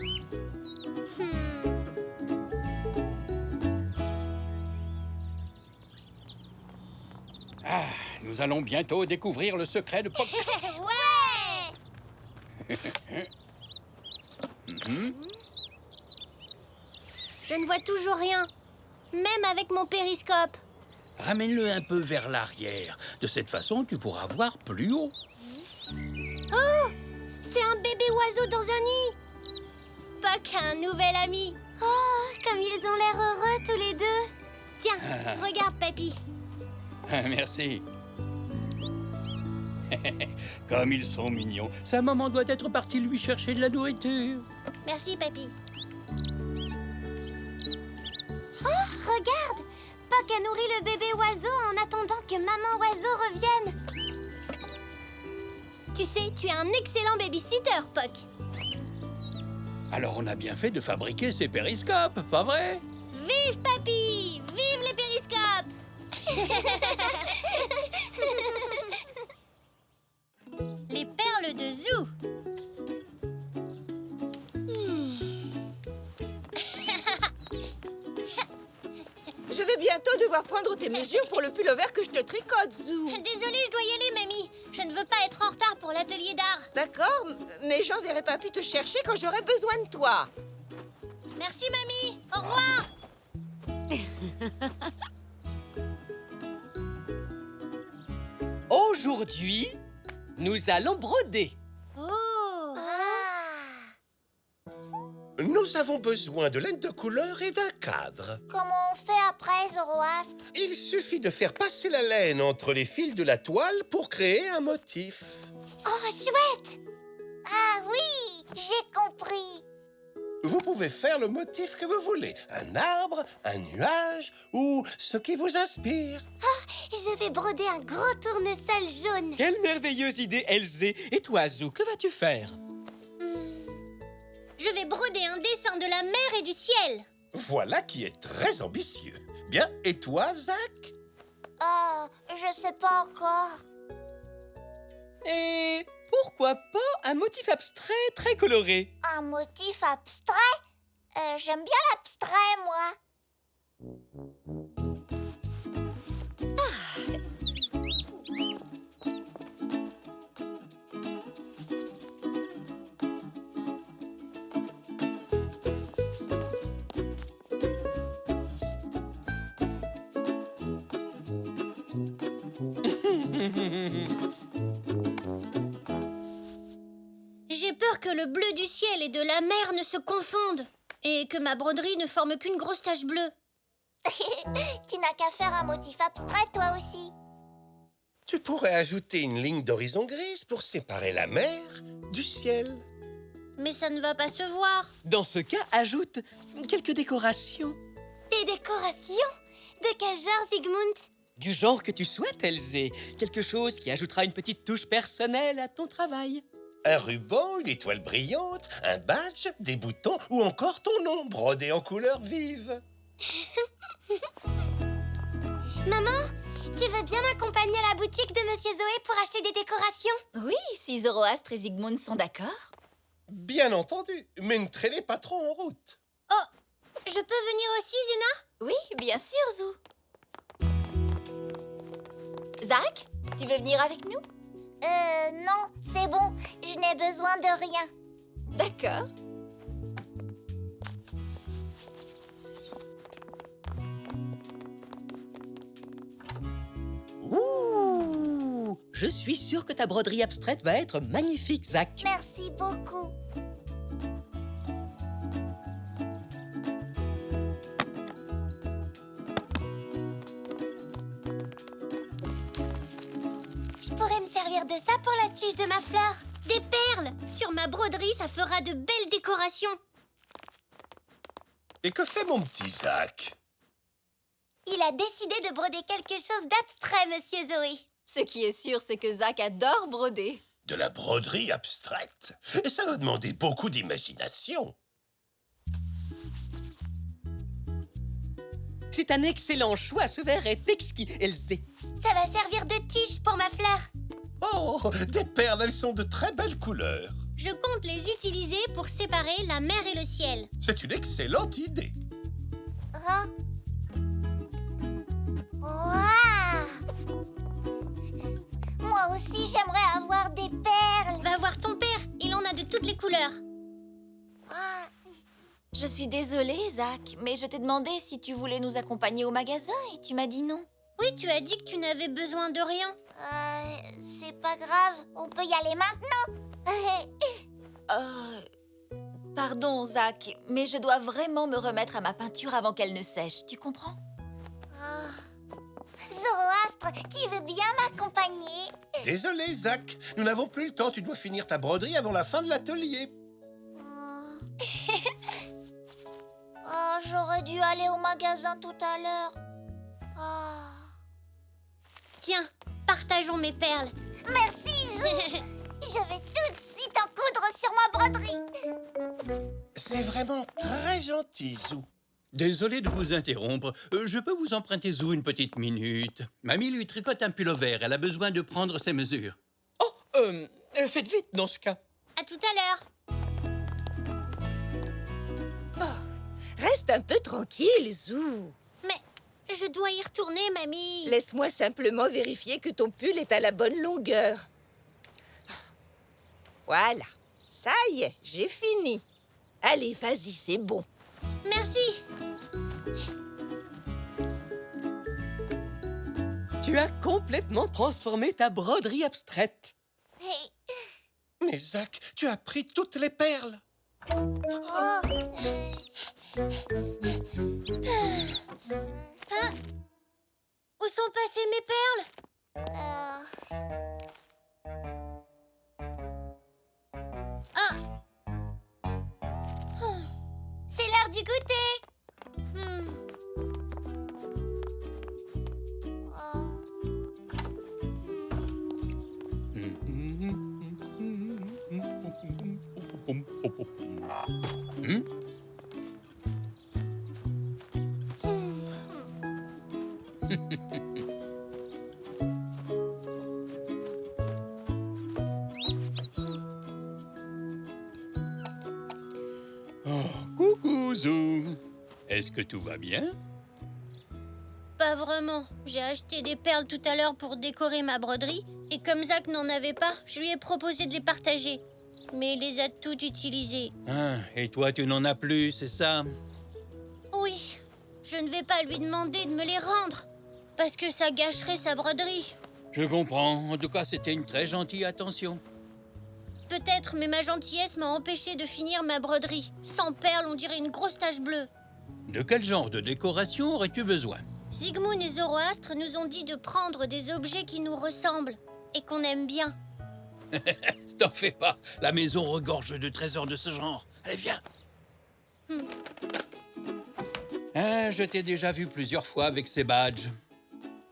Ah, nous allons bientôt découvrir le secret de Poc. Ouais. Je ne vois toujours rien, même avec mon périscope. Ramène-le un peu vers l'arrière. De cette façon, tu pourras voir plus haut. Oh, c'est un bébé oiseau dans un nid. Poc a un nouvel ami. Oh, comme ils ont l'air heureux tous les deux. Tiens, regarde, Papy. Merci. Comme ils sont mignons. Sa maman doit être partie lui chercher de la nourriture. Merci, Papy. Oh, regarde! Poc a nourri le bébé oiseau en attendant que maman oiseau revienne. Tu sais, tu es un excellent babysitter, Poc. Alors on a bien fait de fabriquer ces périscopes, pas vrai? Vive Papy! Vive les périscopes! Les perles de Zou. Je vais bientôt devoir devoir prendre tes mesures pour le pull-over que je te tricote, Zou. Désolée, je dois y aller, mamie. Je ne veux pas être en retard pour l'atelier d'art. D'accord, mais j'enverrai papy te chercher quand j'aurai besoin de toi. Merci, mamie. Au revoir. Aujourd'hui, nous allons broder. Oh. Nous avons besoin de laine de couleur et d'un cadre. Comment on fait après, Zoroastre? Il suffit de faire passer la laine entre les fils de la toile pour créer un motif. Oh, chouette! Ah oui, j'ai compris. Vous pouvez faire le motif que vous voulez. Un arbre, un nuage ou ce qui vous inspire. Je vais broder un gros tournesol jaune. Quelle merveilleuse idée, Elzé. Et toi, Zou, que vas-tu faire? Je vais broder un dessin de la mer et du ciel. Voilà qui est très ambitieux. Bien, et toi, Zach? Je sais pas encore. Et pourquoi pas un motif abstrait très coloré? Un motif abstrait? J'aime bien l'abstrait, moi. J'ai peur que le bleu du ciel et de la mer ne se confondent et que ma broderie ne forme qu'une grosse tache bleue. Tu n'as qu'à faire un motif abstrait, toi aussi. Tu pourrais ajouter une ligne d'horizon grise pour séparer la mer du ciel. Mais ça ne va pas se voir. Dans ce cas, ajoute quelques décorations. Des décorations? De quel genre, Sigmund? Du genre que tu souhaites, Elzé. Quelque chose qui ajoutera une petite touche personnelle à ton travail. Un ruban, une étoile brillante, un badge, des boutons ou encore ton nom brodé en couleurs vives. Maman, tu veux bien m'accompagner à la boutique de Monsieur Zoé pour acheter des décorations? Oui, si Zoroastre et Zygmunt sont d'accord. Bien entendu, mais ne traînez pas trop en route. Oh, je peux venir aussi, Zena? Oui, bien sûr, Zou. Zach, tu veux venir avec nous? Non, c'est bon. Je n'ai besoin de rien. D'accord. Ouh! Je suis sûre que ta broderie abstraite va être magnifique, Zach. Merci beaucoup. Je pourrais me servir de ça pour la tige de ma fleur. Des perles! Sur ma broderie, ça fera de belles décorations. Et que fait mon petit Zach? Il a décidé de broder quelque chose d'abstrait, Monsieur Zoé. Ce qui est sûr, c'est que Zach adore broder. De la broderie abstraite? Ça doit demander beaucoup d'imagination. C'est un excellent choix, ce verre est exquis, Elzé. Ça va servir de tige pour ma fleur. Oh, des perles, elles sont de très belles couleurs. Je compte les utiliser pour séparer la mer et le ciel. C'est une excellente idée. Ah. Waouh! Moi aussi, j'aimerais avoir des perles. Va voir ton père, il en a de toutes les couleurs. Ah. Je suis désolée, Zach, mais je t'ai demandé si tu voulais nous accompagner au magasin et tu m'as dit non. Oui, tu as dit que tu n'avais besoin de rien. C'est pas grave, on peut y aller maintenant. Pardon, Zach, mais je dois vraiment me remettre à ma peinture avant qu'elle ne sèche, tu comprends? Zoroastre, tu veux bien m'accompagner? Désolé, Zach. Nous n'avons plus le temps. Tu dois finir ta broderie avant la fin de l'atelier. Oh, j'aurais dû aller au magasin tout à l'heure. Oh. Tiens, partageons mes perles. Merci, Zou. Je vais tout de suite en coudre sur ma broderie. C'est vraiment très gentil, Zou. Désolé de vous interrompre. Je peux vous emprunter Zou une petite minute. Mamie lui tricote un pull-over. Elle a besoin de prendre ses mesures. Oh, faites vite dans ce cas. À tout à l'heure. Reste un peu tranquille, Zou. Mais Je dois y retourner, mamie. Laisse-moi simplement vérifier que ton pull est à la bonne longueur. Voilà. Ça y est, j'ai fini. Allez, vas-y, c'est bon. Merci. Tu as complètement transformé ta broderie abstraite. Mais Zach, tu as pris toutes les perles. Hein? Où sont passées mes perles? Ah. C'est l'heure du goûter. Coucou, Zou. Est-ce que tout va bien? Pas vraiment. J'ai acheté des perles tout à l'heure pour décorer ma broderie. Et comme Zach n'en avait pas, je lui ai proposé de les partager. Mais il les a toutes utilisées. Ah, et toi, tu n'en as plus, c'est ça? Oui, je ne vais pas lui demander de me les rendre. Parce que ça gâcherait sa broderie. Je comprends. En tout cas, c'était une très gentille attention. Peut-être, mais ma gentillesse m'a empêché de finir ma broderie. Sans perles, on dirait une grosse tache bleue. De quel genre de décoration aurais-tu besoin? Sigmund et Zoroastre nous ont dit de prendre des objets qui nous ressemblent et qu'on aime bien. T'en fais pas. La maison regorge de trésors de ce genre. Allez, viens. Ah, je t'ai déjà vu plusieurs fois avec ces badges.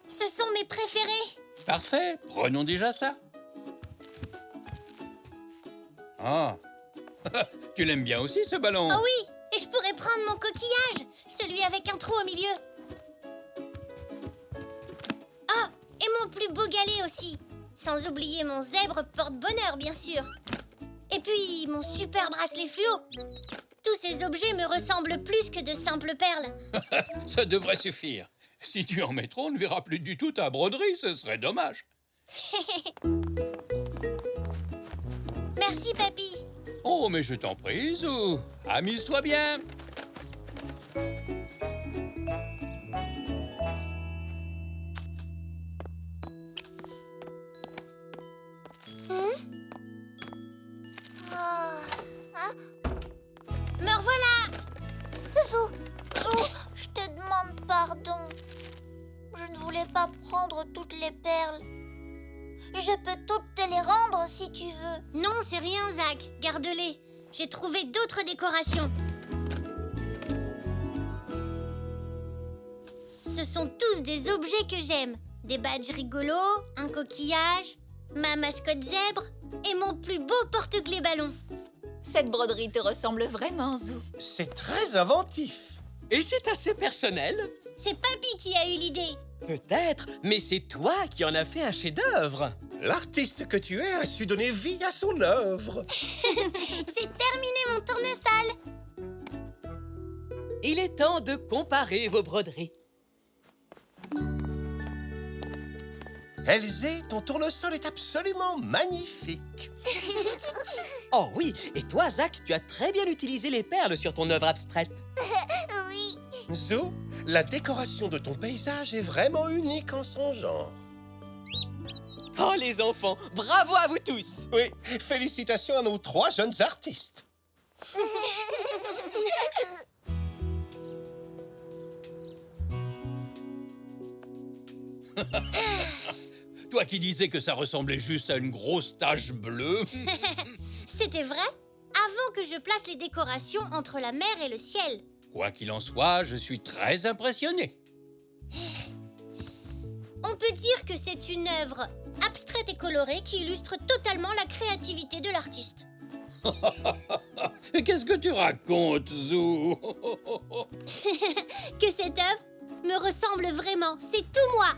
Ce sont mes préférés. Parfait. Prenons déjà ça. Ah. Tu l'aimes bien aussi, ce ballon? Oh oui, et je pourrais prendre mon coquillage, celui avec un trou au milieu. Ah, et mon plus beau galet aussi. Sans oublier mon zèbre porte-bonheur, bien sûr. Et puis, mon super bracelet fluo. Tous ces objets me ressemblent plus que de simples perles. Ça devrait suffire. Si tu en mets trop, on ne verra plus du tout ta broderie. Ce serait dommage. Merci, papy. Oh, mais je t'en prie, Zou. Amuse-toi bien. Me revoilà. Zou, je te demande pardon. Je ne voulais pas prendre toutes les perles. Je peux toutes te les rendre si tu veux. Non, c'est rien, Zach. Garde-les. J'ai trouvé d'autres décorations. Ce sont tous des objets que j'aime. Des badges rigolos, un coquillage, ma mascotte zèbre et mon plus beau porte-clés ballon. Cette broderie te ressemble vraiment, Zou. C'est très inventif. Et c'est assez personnel. C'est papy qui a eu l'idée. Peut-être, mais c'est toi qui en as fait un chef-d'œuvre. L'artiste que tu es a su donner vie à son œuvre. J'ai terminé mon tournesol. Il est temps de comparer vos broderies. Elzé, ton tournesol est absolument magnifique. Oh oui, et toi, Zach, tu as très bien utilisé les perles sur ton œuvre abstraite. Oui. Zou, la décoration de ton paysage est vraiment unique en son genre. Oh les enfants, bravo à vous tous. Oui, félicitations à nos 3 jeunes artistes. Toi qui disais que ça ressemblait juste à une grosse tache bleue. C'était vrai avant que je place les décorations entre la mer et le ciel. Quoi qu'il en soit, je suis très impressionné. On peut dire que c'est une œuvre abstraite et colorée qui illustre totalement la créativité de l'artiste. Mais qu'est-ce que tu racontes, Zou? Que cette œuvre me ressemble vraiment, c'est tout moi.